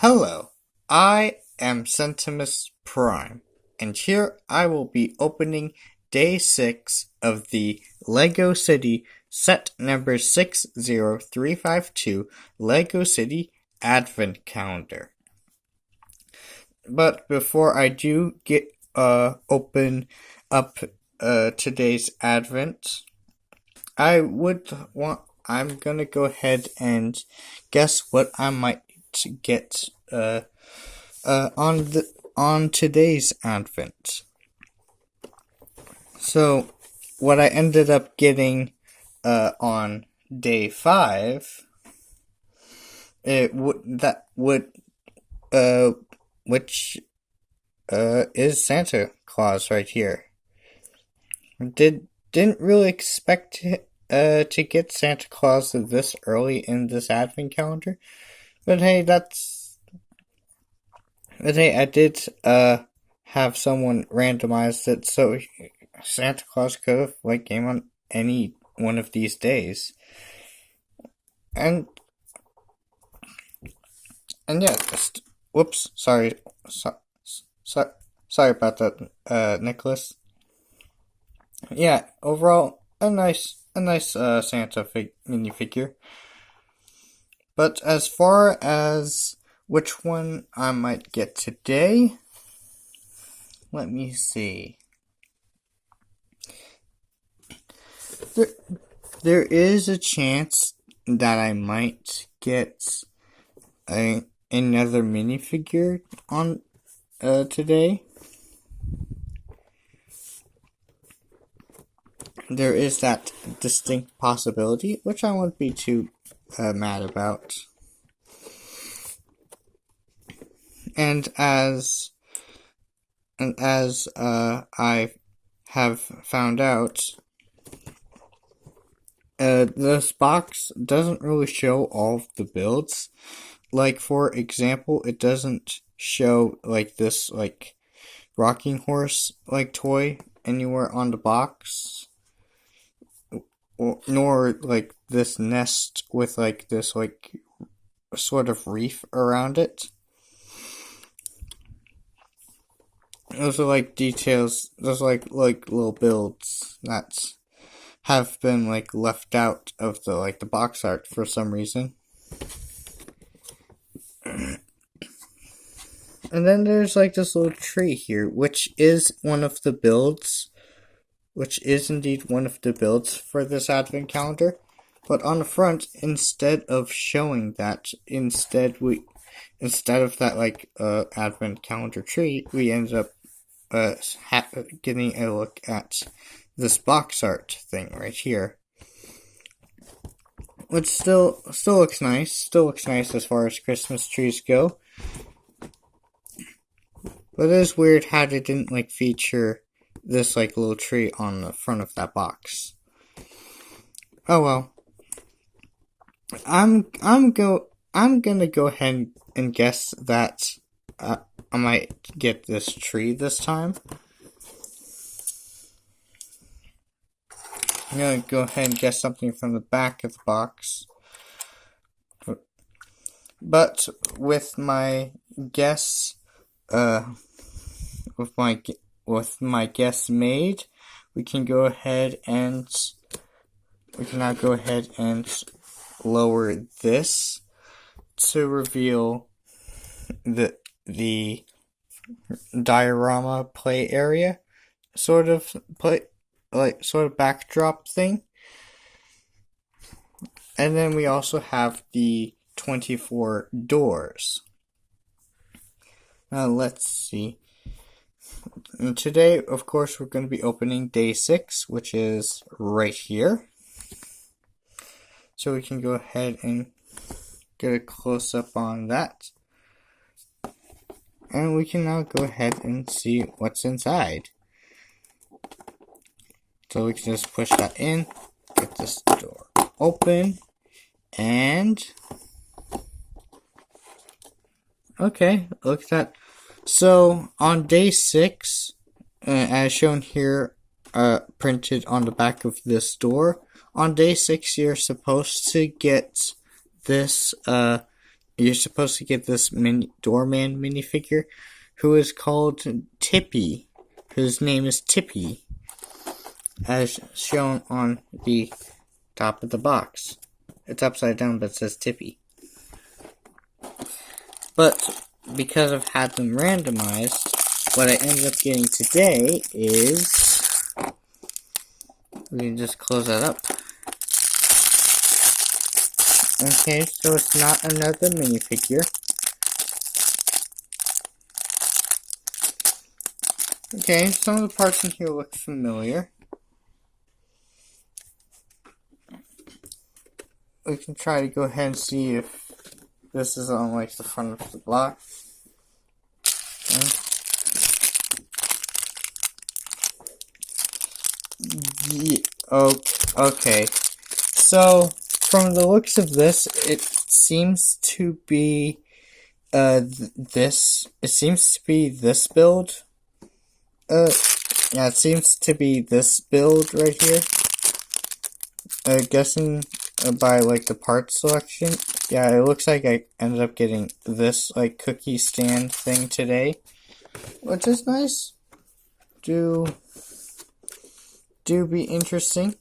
Hello, I am Centimus Prime, and here I will be opening Day 6 of the LEGO City set number 60352 LEGO City Advent Calendar. But before I do open up today's Advent, I'm gonna go ahead and guess what I might get on today's Advent. So what I ended up getting on day 5, which is Santa Claus right here. Didn't really expect to get Santa Claus this early in this Advent calendar, but hey, I did have someone randomize it, so Santa Claus could have came on any one of these days, and yeah. Whoops, sorry about that, Nicholas. Yeah, overall a nice Santa minifigure. But as far as which one I might get today, let me see. There is a chance that I might get another minifigure on today. There is that distinct possibility, which I won't be too mad about. And as I have found out, this box doesn't really show all of the builds. Like, for example, it doesn't show this rocking horse toy anywhere on the box, nor this nest with this sort of reef around it. Those are details. Those are little builds that have been left out of the box art for some reason. And then there's this little tree here, which is one of the builds. Which is indeed one of the builds for this Advent calendar. But on the front, instead of showing that, instead of that Advent calendar tree, we ended up getting a look at this box art thing right here, which still looks nice. Still looks nice as far as Christmas trees go. But it is weird how they didn't feature this little tree on the front of that box. Oh well. I'm gonna go ahead and guess that I might get this tree this time. I'm gonna go ahead and guess something from the back of the box. But with my guess, with my guess made, we can now go ahead and lower this to reveal the diorama play area sort of backdrop thing. And then we also have the 24 doors. Now let's see. And today, of course, we're going to be opening day 6, which is right here. So we can go ahead and get a close-up on that. And we can now go ahead and see what's inside. So we can just push that in, get this door open, and okay, look at that. So on day 6, as shown here, printed on the back of this door, on day 6 you're supposed to get this you're supposed to get this doorman minifigure who is called Tippy. His name is Tippy, as shown on the top of the box. It's upside down, but it says Tippy. But because I've had them randomized, what I ended up getting today is, we can just close that up. Okay, so it's not another minifigure. Okay, some of the parts in here look familiar. We can try to go ahead and see if this is on like the front of the box. Okay. So from the looks of this, it seems to be this. It seems to be this build. Yeah, it seems to be this build right here. Guessing by like the part selection, yeah, it looks like I ended up getting this like cookie stand thing today, which is nice. Do be interesting.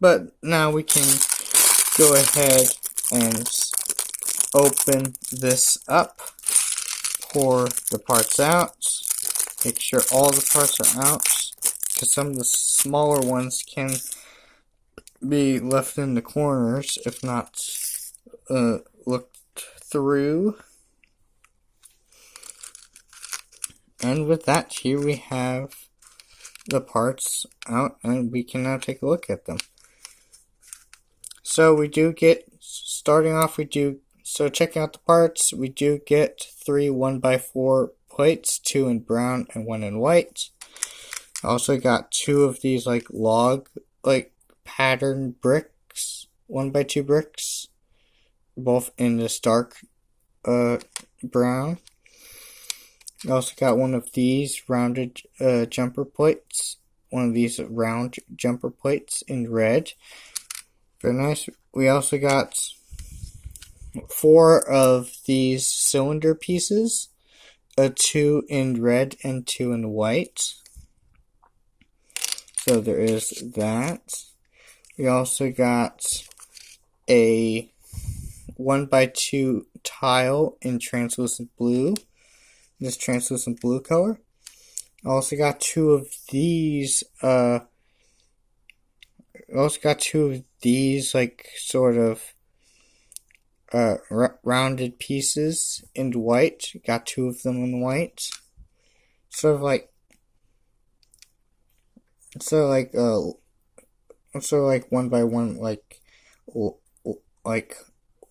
But now we can go ahead and open this up, pour the parts out, make sure all the parts are out, because some of the smaller ones can be left in the corners if not looked through. And with that, here we have the parts out, and we can now take a look at them. So we do get, starting off, so checking out the parts, we do get 3 1x4 plates, 2 in brown and 1 in white. I also got 2 of these like log, like pattern bricks, 1x2 bricks, both in this dark brown. I also got 1 of these rounded jumper plates, 1 of these round jumper plates in red. Very nice. We also got 4 of these cylinder pieces, 2 in red and 2 in white. So there is that. We also got a 1x2 tile in translucent blue. This translucent blue color. I also got 2 of these, like sort of rounded pieces in white. Got 2 of them in white. Sort of like 1x1 like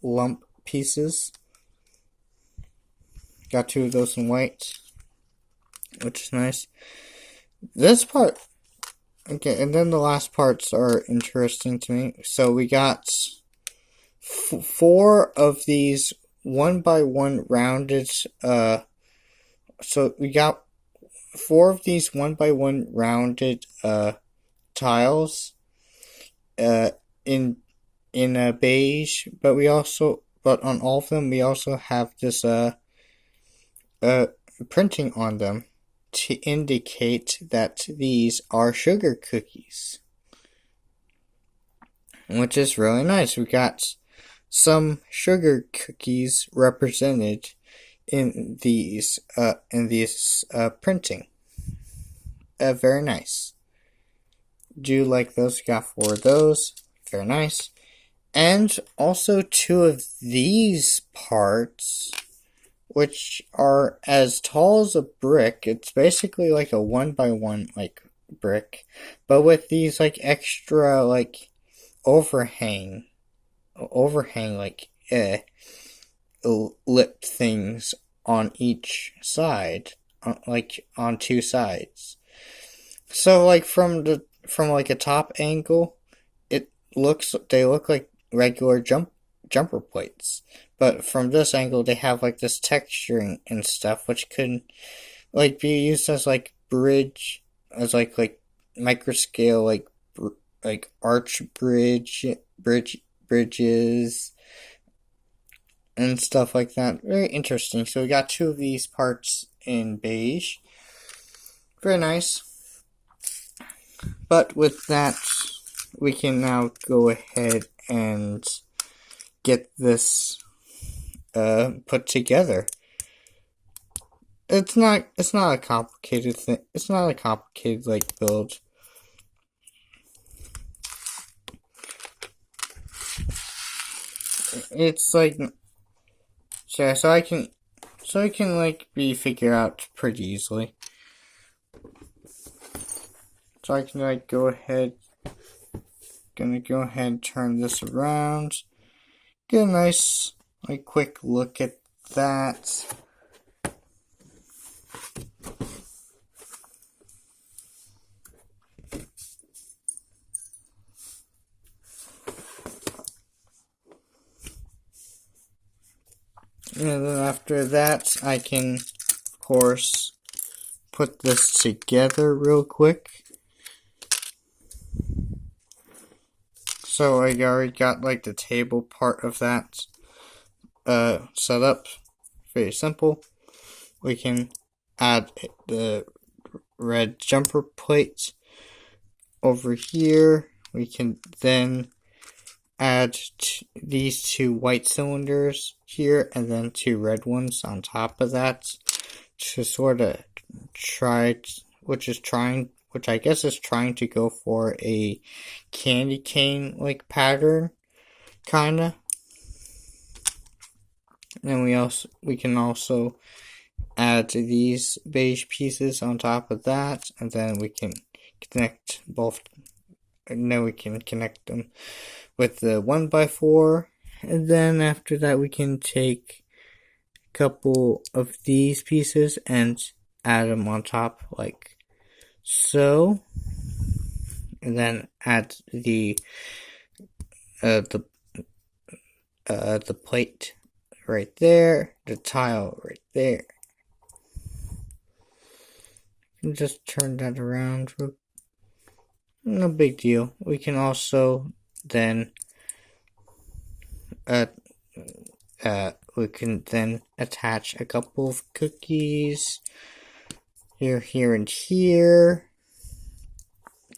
lump pieces. Got 2 of those in white, which is nice. This part, okay, and then the last parts are interesting to me. So we got 4 of these 1x1 rounded, so we got 4 of these 1x1 rounded, tiles, in a beige, but on all of them, we also have this, printing on them to indicate that these are sugar cookies, which is really nice. We got some sugar cookies represented in these printing. Very nice. Do like those. We got 4 of those. Very nice. And also 2 of these parts, which are as tall as a brick. It's basically like a 1x1 like brick, but with these like extra like overhang like lip things on each side, like on 2 sides. So like from like a top angle, they look like regular jumper plates. But from this angle, they have like this texturing and stuff, which could like be used as like bridge, as like microscale, like arch bridge bridges and stuff like that. Very interesting. So we got 2 of these parts in beige. Very nice. But with that, we can now go ahead and get this put together. It's not a complicated thing. It's not a complicated build. It's so I can be figured out pretty easily. So I can go ahead. Gonna go ahead and turn this around. Get a nice quick look at that. And then after that, I can, of course, put this together real quick. So I already got the table part of that set up. Very simple. We can add the red jumper plate over here. We can then add these 2 white cylinders here and then 2 red ones on top of that to sort of which I guess is trying to go for a candy cane pattern, kinda. And we can also add these beige pieces on top of that, and then we can connect both. And then we can connect them with the 1x4, and then after that we can take a couple of these pieces and add them on top like so, and then add the plate right there, the tile right there. And just turn that around. No big deal. We can also then we can then attach a couple of cookies here, and here.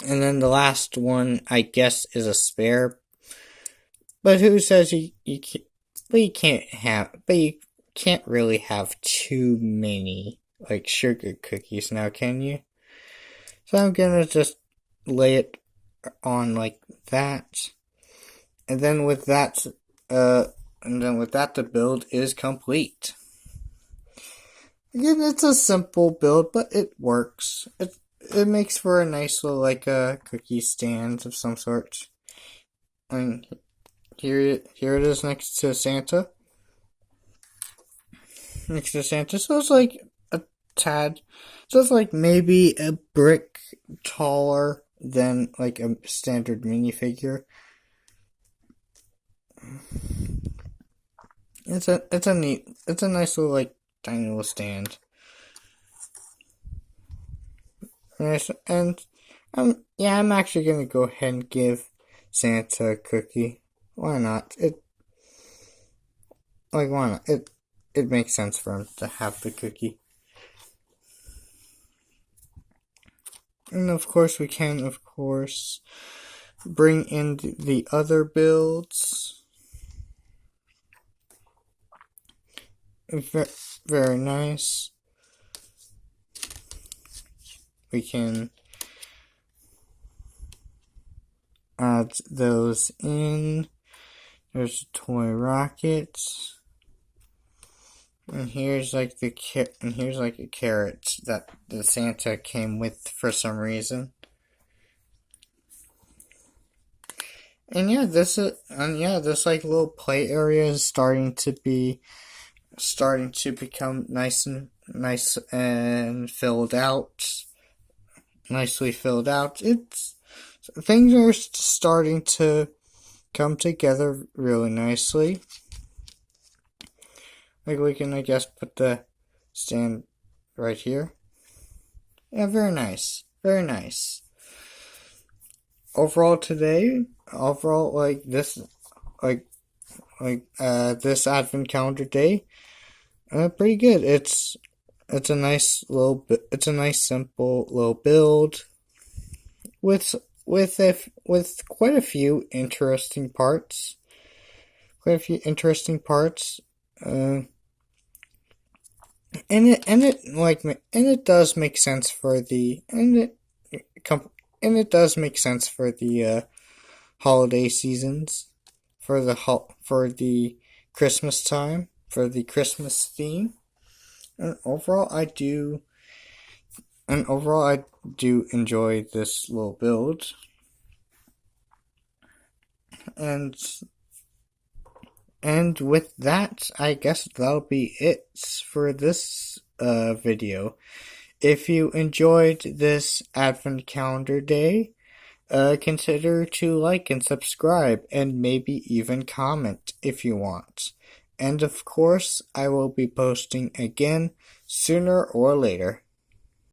And then the last one, I guess, is a spare. But who says you can't really have too many sugar cookies now, can you? So I'm gonna just lay it on like that. And then with that the build is complete. Again, it's a simple build, but it works. It makes for a nice little cookie stand of some sort. I mean, here it is next to Santa. So it's a tad. So it's maybe a brick taller than a standard minifigure. It's a nice little tiny little stand. And I'm actually gonna go ahead and give Santa a cookie. Why not? Why not? It makes sense for him to have the cookie. And of course we can bring in the other builds. Very nice. We can add those in. There's a toy rocket. And here's a carrot that the Santa came with for some reason. And this little play area is starting to become nicely filled out. Things are starting to come together really nicely. We can, I guess, put the stand right here. Yeah, very nice. Very nice. Overall, this this advent calendar day. Pretty good. It's a nice simple little build with quite a few interesting parts. And it does make sense for the holiday seasons, for the Christmas time, for the Christmas theme. And overall, I do enjoy this little build. And with that, I guess that'll be it for this video. If you enjoyed this Advent Calendar Day, consider to like and subscribe, and maybe even comment if you want. And of course, I will be posting again sooner or later.